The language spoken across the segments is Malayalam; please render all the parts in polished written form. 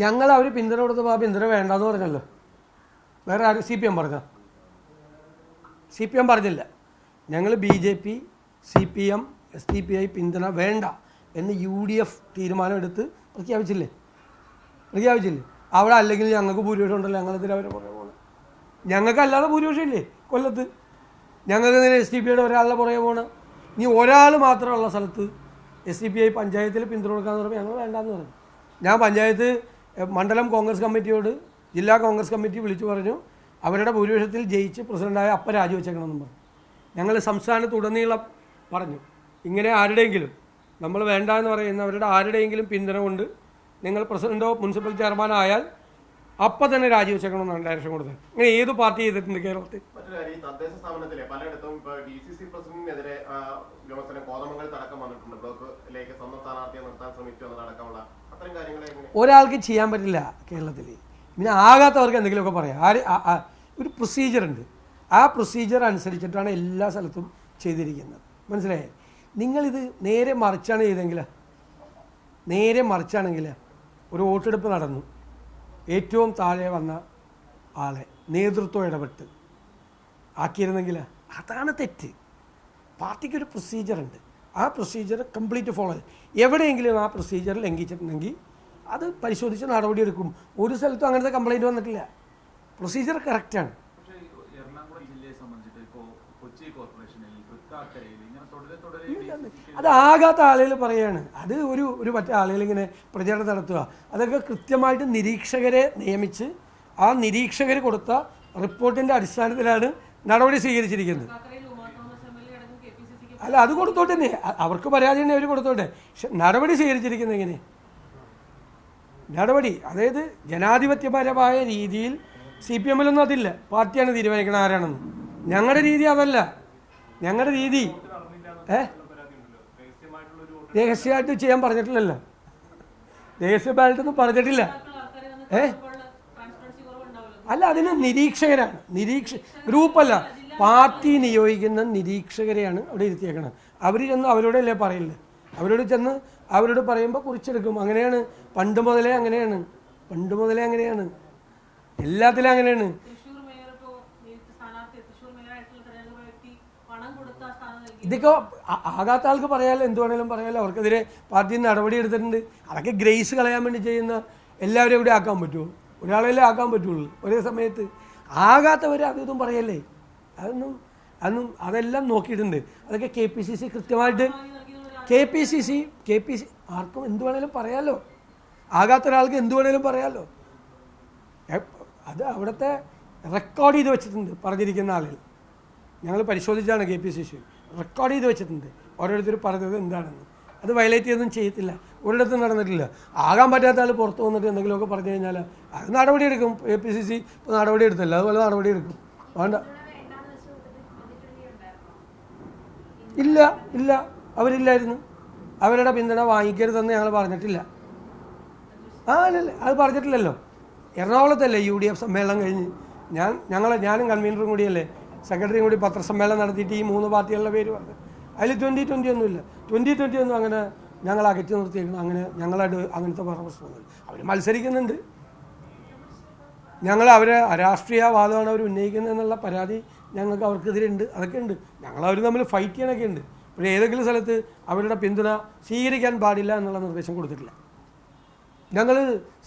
ഞങ്ങൾ അവർ പിന്തുണ കൊടുത്തപ്പോൾ ആ പിന്തുണ വേണ്ടെന്ന് പറഞ്ഞല്ലോ. വേറെ ആരും CPM പറഞ്ഞോ? CPM പറഞ്ഞില്ല. ഞങ്ങൾ BJP, CPM, SDPI പിന്തുണ വേണ്ട എന്ന് UDF തീരുമാനമെടുത്ത് പ്രഖ്യാപിച്ചില്ലേ? അവിടെ അല്ലെങ്കിൽ ഞങ്ങൾക്ക് ഭൂരിപക്ഷം ഉണ്ടല്ലോ, ഞങ്ങളെതിരെ അവരെ പുറകെ പോകണം. ഞങ്ങൾക്കല്ലാതെ ഭൂരിപക്ഷം ഇല്ലേ കൊല്ലത്ത്? ഞങ്ങൾക്ക് ഇങ്ങനെ SDPIയുടെ ഒരാളുടെ പുറകെ പോകണം. ഇനി ഒരാൾ മാത്രമുള്ള സ്ഥലത്ത് SDPI പഞ്ചായത്തിൽ പിന്തുണ കൊടുക്കാമെന്ന് പറയുമ്പോൾ ഞങ്ങൾ വേണ്ടാന്ന് പറഞ്ഞു. ഞാൻ പഞ്ചായത്ത് മണ്ഡലം കോൺഗ്രസ് കമ്മിറ്റിയോട് ജില്ലാ കോൺഗ്രസ് കമ്മിറ്റി വിളിച്ചു പറഞ്ഞു, അവരുടെ ഭൂരിപക്ഷത്തിൽ ജയിച്ച് പ്രസിഡൻ്റായ അപ്പം രാജിവെച്ചേക്കണമെന്നും പറഞ്ഞു. ഞങ്ങൾ സംസ്ഥാനത്തുടനീളം പറഞ്ഞു, ഇങ്ങനെ ആരുടെയെങ്കിലും നമ്മൾ വേണ്ട എന്ന് പറയുന്നവരുടെ ആരുടെയെങ്കിലും പിന്തുണ കൊണ്ട് നിങ്ങൾ പ്രസിഡൻറ്റോ മുനിസിപ്പൽ ചെയർമാനോ ആയാൽ അപ്പം തന്നെ രാജിവെച്ചേക്കണമെന്നാണ് ഡയറക്ഷൻ കൊടുത്തത്. ഇങ്ങനെ ഏത് പാർട്ടി ചെയ്തിട്ടുണ്ട് കേരളത്തിൽ? തദ്ദേശ സ്ഥാപനത്തിലെ പലയിടത്തും DCC പ്രസിഡന്റിനെതിരെ വിമർശനം കോതമംഗലത്തടക്കം വന്നിട്ടുണ്ട്. ബ്ലോക്കിലേക്ക് സ്വന്തം സ്ഥാനാർത്ഥിയെ നിർത്താൻ ശ്രമിച്ചു എന്നതടക്കമുള്ള അത്തരം കാര്യങ്ങളെ ഒരാൾക്ക് ചെയ്യാൻ പറ്റില്ല കേരളത്തിൽ. പിന്നെ ആകാത്തവർക്ക് എന്തെങ്കിലുമൊക്കെ പറയാം. ഒരു പ്രൊസീജിയറുണ്ട്. ആ പ്രൊസീജിയർ അനുസരിച്ചിട്ടാണ് എല്ലാ സ്ഥലത്തും ചെയ്തിരിക്കുന്നത്. മനസ്സിലായേ? നിങ്ങളിത് നേരെ മറിച്ചാണ് മറിച്ചാണെങ്കിൽ ഒരു വോട്ടെടുപ്പ് നടന്നു, ഏറ്റവും താഴെ വന്ന ആളെ നേതൃത്വം ഇടപെട്ട് ആക്കിയിരുന്നെങ്കിൽ അതാണ് തെറ്റ്. പാർട്ടിക്കൊരു പ്രൊസീജിയറുണ്ട്. ആ പ്രൊസീജിയർ കംപ്ലീറ്റ് ഫോളോ ചെയ്യും. എവിടെയെങ്കിലും ആ പ്രൊസീജിയർ ലംഘിച്ചിട്ടുണ്ടെങ്കിൽ അത് പരിശോധിച്ച് നടപടിയെടുക്കും. ഒരു സ്ഥലത്തും അങ്ങനത്തെ കംപ്ലൈൻറ്റ് വന്നിട്ടില്ല. പ്രൊസീജിയർ കറക്റ്റാണ്. അത് ആകാത്ത ആളുകൾ പറയുകയാണ്. അത് ഒരു മറ്റേ ആളുകൾ ഇങ്ങനെ പ്രചരണം നടത്തുക. അതൊക്കെ കൃത്യമായിട്ട് നിരീക്ഷകരെ നിയമിച്ച് ആ നിരീക്ഷകർ കൊടുത്ത റിപ്പോർട്ടിൻ്റെ അടിസ്ഥാനത്തിലാണ് നടപടി സ്വീകരിച്ചിരിക്കുന്നത്. അല്ല, അത് കൊടുത്തോട്ടെ തന്നെ, അവർക്ക് പരാതി തന്നെ അവർ കൊടുത്തോട്ടെ. പക്ഷെ നടപടി സ്വീകരിച്ചിരിക്കുന്നത് എങ്ങനെ? നടപടി അതായത് ജനാധിപത്യപരമായ രീതിയിൽ CPM-ലൊന്നും അതില്ല. പാർട്ടിയാണ് തീരുമാനിക്കണം ആരാണെന്ന്. ഞങ്ങളുടെ രീതി അതല്ല. ഞങ്ങളുടെ രീതി രഹസ്യമായിട്ട് ചെയ്യാൻ പറഞ്ഞിട്ടില്ലല്ലോ. രഹസ്യ ബാലറ്റൊന്നും പറഞ്ഞിട്ടില്ല. അല്ല, അതിന് നിരീക്ഷകരാണ്. ഗ്രൂപ്പല്ല, പാർട്ടി നിയോഗിക്കുന്ന നിരീക്ഷകരെയാണ് അവിടെ ഇരുത്തിയേക്കണം. അവർ ചെന്ന് അവരോടല്ലേ പറയില്ല. അവരോട് പറയുമ്പോൾ കുറിച്ചെടുക്കും. അങ്ങനെയാണ് പണ്ട് മുതലേ അങ്ങനെയാണ്. എല്ലാത്തിലും അങ്ങനെയാണ്. ഇതൊക്കെ ആകാത്ത ആൾക്ക് പറയാമല്ലോ, എന്ത് വേണേലും പറയാമല്ലോ. അവർക്കെതിരെ പാർട്ടി നടപടി എടുത്തിട്ടുണ്ട്. അതൊക്കെ ഗ്രേസ് കളയാൻ വേണ്ടി ചെയ്യുന്ന എല്ലാവരും ഇവിടെ ആക്കാൻ പറ്റുമോ? ഒരാളെല്ലാം ആക്കാൻ പറ്റുള്ളൂ ഒരേ സമയത്ത്. ആകാത്തവർ അതും പറയല്ലേ. അതെല്ലാം നോക്കിയിട്ടുണ്ട്. അതൊക്കെ KPCC കൃത്യമായിട്ട് KPCC ആർക്കും എന്ത് വേണേലും പറയാമല്ലോ. ആകാത്ത ഒരാൾക്ക് എന്ത് വേണേലും പറയാമല്ലോ. അത് അവിടുത്തെ റെക്കോർഡ് ചെയ്ത് വെച്ചിട്ടുണ്ട്. പറഞ്ഞിരിക്കുന്ന ആളുകൾ ഞങ്ങൾ പരിശോധിച്ചാണ് KPCC റെക്കോർഡ് ചെയ്ത് വെച്ചിട്ടുണ്ട്. ഓരോരുത്തർ പറഞ്ഞത് എന്താണെന്ന്. അത് വയലേറ്റ് ചെയ്തൊന്നും ചെയ്യത്തില്ല. ഒരിടത്തും നടന്നിട്ടില്ല. ആകാൻ പറ്റാത്ത ആൾ പുറത്ത് വന്നിട്ട് എന്തെങ്കിലുമൊക്കെ പറഞ്ഞു കഴിഞ്ഞാൽ അത് നടപടിയെടുക്കും. KPCC ഇപ്പോൾ നടപടി എടുത്തില്ല, അതുപോലെ നടപടി എടുക്കും. വേണ്ട, ഇല്ല അവരില്ലായിരുന്നു. അവരുടെ പിന്തുണ വാങ്ങിക്കരുതെന്ന് ഞങ്ങൾ പറഞ്ഞിട്ടില്ല. അല്ലല്ല, അത് പറഞ്ഞിട്ടില്ലല്ലോ. എറണാകുളത്തല്ലേ UDF സമ്മേളനം കഴിഞ്ഞ് ഞാനും കൺവീനറും കൂടിയല്ലേ, സെക്രട്ടറിയും കൂടി പത്രസമ്മേളനം നടത്തിയിട്ട് ഈ 3 പാർട്ടികളുടെ പേര് പറഞ്ഞു. അതിൽ 2020 ഒന്നുമില്ല. 2020 ഒന്നും അങ്ങനെ ഞങ്ങൾ അകറ്റി നിർത്തിയിരിക്കണം. അങ്ങനെ ഞങ്ങളായിട്ട് അങ്ങനത്തെ പറഞ്ഞ പ്രശ്നമൊന്നുമില്ല. അവർ മത്സരിക്കുന്നുണ്ട്. അവരെ രാഷ്ട്രീയവാദമാണ് അവർ ഉന്നയിക്കുന്നത് എന്നുള്ള പരാതി ഞങ്ങൾക്ക് അവർക്കെതിരെ ഉണ്ട്. അതൊക്കെ ഉണ്ട്. ഞങ്ങളവർ തമ്മിൽ ഫൈറ്റ് ചെയ്യാനൊക്കെ ഉണ്ട്. പക്ഷേ ഏതെങ്കിലും സ്ഥലത്ത് അവരുടെ പിന്തുണ സ്വീകരിക്കാൻ പാടില്ല എന്നുള്ള നിർദ്ദേശം കൊടുത്തിട്ടില്ല. ഞങ്ങൾ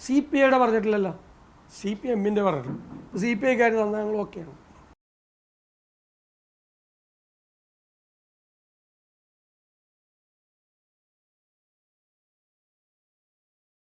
CPIയുടെ പറഞ്ഞിട്ടില്ലല്ലോ, CPM-ൻ്റെ പറഞ്ഞിട്ടില്ല. CPI-ക്കാർ തന്നാൽ ഞങ്ങൾ ഓക്കെയാണ്.